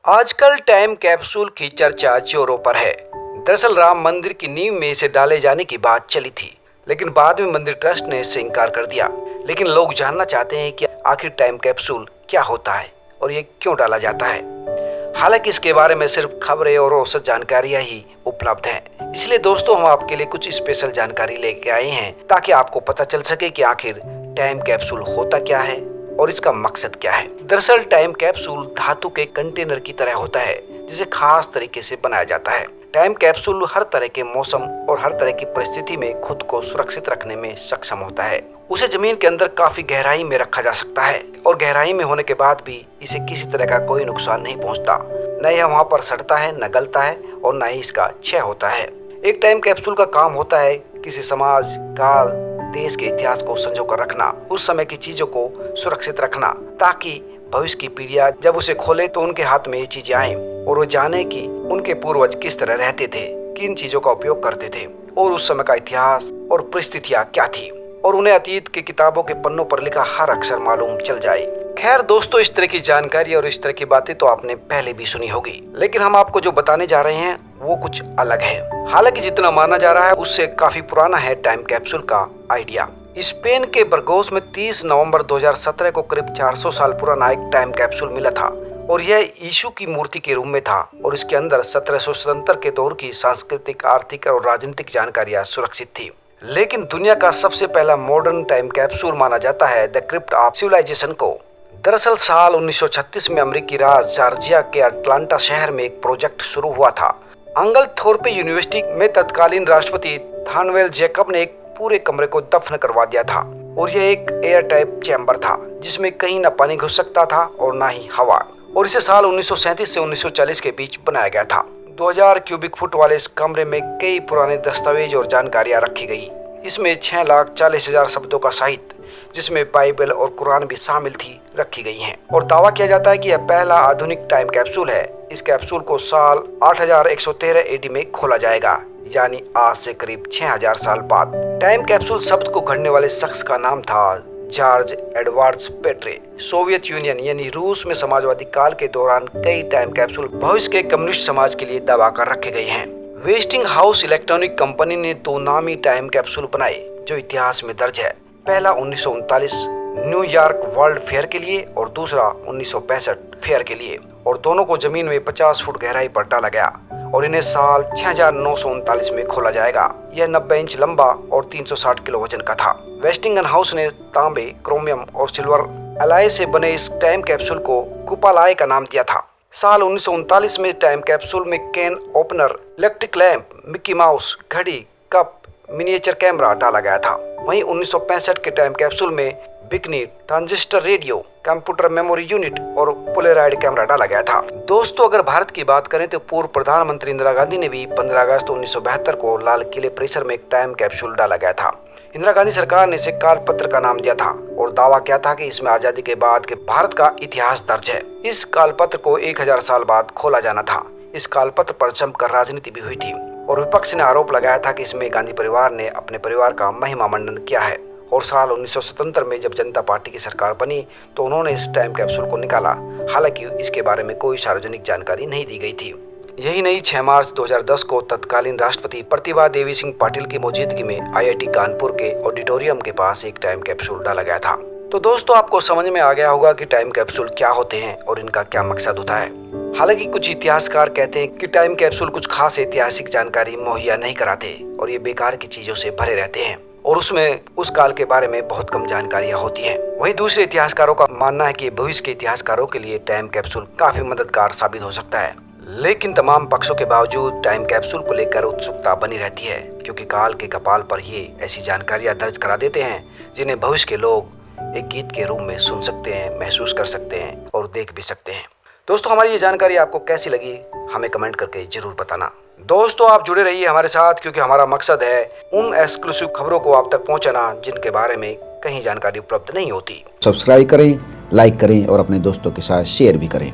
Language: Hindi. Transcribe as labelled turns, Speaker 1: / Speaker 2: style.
Speaker 1: आजकल टाइम कैप्सूल की चर्चा जोरों पर है। दरअसल राम मंदिर की नींव में इसे डाले जाने की बात चली थी, लेकिन बाद में मंदिर ट्रस्ट ने इससे इनकार कर दिया। लेकिन लोग जानना चाहते हैं कि आखिर टाइम कैप्सूल क्या होता है और ये क्यों डाला जाता है। हालांकि इसके बारे में सिर्फ खबरें और औसत जानकारियां ही उपलब्ध हैं। इसलिए दोस्तों, हम आपके लिए कुछ स्पेशल जानकारी लेके आए हैं ताकि आपको पता चल सके कि आखिर टाइम कैप्सूल होता क्या है और इसका मकसद क्या है। दरअसल टाइम कैप्सूल धातु के कंटेनर की तरह होता है जिसे खास तरीके से बनाया जाता है। टाइम कैप्सूल हर तरह के मौसम और हर तरह की परिस्थिति में खुद को सुरक्षित रखने में सक्षम होता है। उसे जमीन के अंदर काफी गहराई में रखा जा सकता है और गहराई में होने के बाद भी इसे किसी तरह का कोई नुकसान नहीं पहुंचता। न यह वहां पर सड़ता है, न गलता है और न ही इसका क्षय होता है। एक टाइम कैप्सूल का काम होता है किसी समाज, काल, देश के इतिहास को संजो कर रखना, उस समय की चीजों को सुरक्षित रखना, ताकि भविष्य की पीढ़ियां जब उसे खोले तो उनके हाथ में ये चीजें आए और वो जाने कि उनके पूर्वज किस तरह रहते थे, किन चीजों का उपयोग करते थे और उस समय का इतिहास और परिस्थितियां क्या थी, और उन्हें अतीत की किताबों के पन्नों पर लिखा हर अक्षर मालूम चल जाए। खैर दोस्तों, इस तरह की जानकारी और इस तरह की बातें तो आपने पहले भी सुनी होगी, लेकिन हम आपको जो बताने जा रहे हैं वो कुछ अलग है। हालांकि जितना माना जा रहा है उससे काफी पुराना है टाइम कैप्सूल का आइडिया। स्पेन के बरगोस में 30 नवंबर 2017 को करीब 400 साल पुराना एक टाइम कैप्सूल मिला था और यह यीशु की मूर्ति के रूप में था और इसके अंदर 1777 के दौर की सांस्कृतिक, आर्थिक और राजनीतिक जानकारियां सुरक्षित थी। लेकिन दुनिया का सबसे पहला मॉडर्न टाइम कैप्सूल माना जाता है द क्रिप्ट ऑफ सिविलाइजेशन को। दरअसल साल 1936 में अमेरिकी राज्य जॉर्जिया के अटलांटा शहर में एक प्रोजेक्ट शुरू हुआ था। अंगलथोर्पे यूनिवर्सिटी में तत्कालीन राष्ट्रपति थानवेल जैकब ने एक पूरे कमरे को दफन करवा दिया था और यह एक एयर टाइप चैम्बर था जिसमें कहीं न पानी घुस सकता था और न ही हवा, और इसे साल 1937 से 1940 के बीच बनाया गया था। 2000 क्यूबिक फुट वाले इस कमरे में कई पुराने दस्तावेज और जानकारियां रखी गई। इसमें 6,40,000 शब्दों का साहित्य, जिसमें बाइबल और कुरान भी शामिल थी, रखी गई हैं। और दावा किया जाता है कि यह पहला आधुनिक टाइम कैप्सूल है। इस कैप्सूल को साल 8113 एडी में खोला जाएगा, यानी आज से करीब 6000 साल बाद। टाइम कैप्सूल शब्द को गढ़ने वाले शख्स का नाम था George Edwards Petre. Soviet Union यानी रूस में समाजवादी काल के दौरान कई टाइम कैप्सूल भविष्य के कम्युनिस्ट समाज के लिए दबा कर रखे गए हैं। वेस्टिंग हाउस इलेक्ट्रॉनिक कंपनी ने 2 नामी टाइम कैप्सूल बनाए जो इतिहास में दर्ज है। पहला 1939 न्यूयॉर्क वर्ल्ड फेयर के लिए और दूसरा 1965 फेयर के लिए, और दोनों को जमीन में 50 फुट गहराई पर डाला गया और इन्हें साल 6939 में खोला जाएगा। यह 90 इंच लंबा और 360 किलो वजन का था। वेस्टिंगन हाउस ने तांबे, क्रोमियम और सिल्वर एलॉय से बने इस टाइम कैप्सूल को कुपालाय का नाम दिया था। साल 1939 में टाइम कैप्सूल में can opener, electric lamp, Mickey mouse, घड़ी, कप, मिनिएचर कैमरा डाला गया था। वहीं 1965 के टाइम कैप्सूल में bikini, transistor radio, computer memory unit और पोलराइड कैमरा डाला गया था। दोस्तों, अगर भारत की बात करें तो पूर्व प्रधानमंत्री इंदिरा गांधी ने भी 15 अगस्त 1972 को लाल किले परिसर में एक टाइम कैप्सूल डाला गया था। इंदिरा गांधी सरकार ने इसे कालपत्र का नाम दिया था और दावा किया था कि इसमें आजादी के बाद के भारत का इतिहास दर्ज है। इस कालपत्र को 1000 साल बाद खोला जाना था। इस कालपत्र पर जमकर राजनीति भी हुई थी और विपक्ष ने आरोप लगाया था कि इसमें गांधी परिवार ने अपने परिवार का महिमा मंडन किया है। और साल 1977 में जब जनता पार्टी की सरकार बनी तो उन्होंने इस टाइम कैप्सूल को निकाला। हालांकि इसके बारे में कोई सार्वजनिक जानकारी नहीं दी गई थी। यही नहीं, 6 मार्च 2010 को तत्कालीन राष्ट्रपति प्रतिभा देवी सिंह पाटिल की मौजूदगी में आईआईटी कानपुर के ऑडिटोरियम के पास एक टाइम कैप्सूल डाला गया था। तो दोस्तों, आपको समझ में आ गया होगा कि टाइम कैप्सूल क्या होते हैं और इनका क्या मकसद होता है। हालांकि कुछ इतिहासकार कहते हैं कि टाइम कैप्सूल कुछ खास ऐतिहासिक जानकारी मुहैया नहीं कराते और ये बेकार की चीजों से भरे रहते हैं और उसमें उस काल के बारे में बहुत कम जानकारियां होती हैं। वहीं दूसरे इतिहासकारों का मानना है कि भविष्य के इतिहासकारों के लिए टाइम कैप्सूल काफी मददगार साबित हो सकता है। लेकिन तमाम पक्षों के बावजूद टाइम कैप्सूल को लेकर उत्सुकता बनी रहती है, क्योंकि काल के कपाल पर ये ऐसी जानकारियां दर्ज करा देते हैं जिन्हें भविष्य के लोग एक गीत के रूप में सुन सकते हैं, महसूस कर सकते हैं और देख भी सकते हैं। दोस्तों, हमारी ये जानकारी आपको कैसी लगी हमें कमेंट करके जरूर बताना। दोस्तों, आप जुड़े रहिए हमारे साथ, क्योंकि हमारा मकसद है उन एक्सक्लूसिव खबरों को आप तक पहुंचाना जिनके बारे में कहीं जानकारी उपलब्ध नहीं होती।
Speaker 2: सब्सक्राइब करें, लाइक करें और अपने दोस्तों के साथ शेयर भी करें।